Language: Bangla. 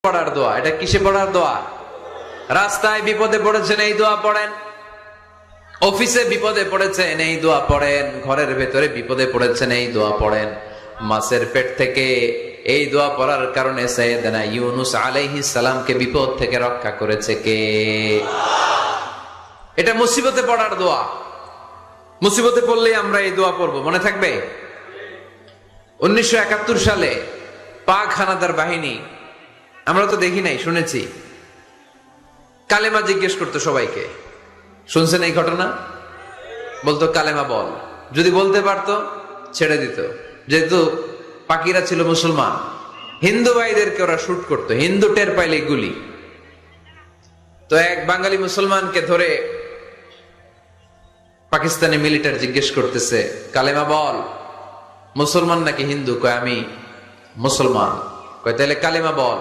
পড়ার দোয়া। এটা কিসে পড়ার দোয়া? রাস্তায় বিপদে পড়েছেন এই দোয়া পড়েন, অফিসে বিপদে পড়েছেন এই দোয়া পড়েন, ঘরের ভেতরে বিপদে পড়েছেন এই দোয়া পড়েন। মাছের পেট থেকে এই দোয়া পড়ার কারণে সাইয়েদনা ইউনুস আলাইহিস সালামকে বিপদ থেকে রক্ষা করেছে কে? এটা মুসিবতে পড়ার দোয়া। মুসিবতে পড়লেই আমরা এই দোয়া পড়বো, মনে থাকবে? 1971 সালে পাক হানাদার বাহিনী, আমরা তো দেখি নাই, শুনেছি, কালেমা জিজ্ঞেস করতো সবাইকে। শুনছেন এই ঘটনা? বলতো কালেমা বল, যদি বলতে পারতো ছেড়ে দিত। যেহেতু পাকিরা ছিল মুসলমান, হিন্দু ভাইদেরকে ওরা শুট করতো, হিন্দু টের পাইলে গুলি। তো এক বাঙালি মুসলমানকে ধরে পাকিস্তানি মিলিটারি জিজ্ঞেস করতেছে, কালেমা বল, মুসলমান নাকি হিন্দু? কয় আমি মুসলমান। কয় তাহলে কালেমা বল।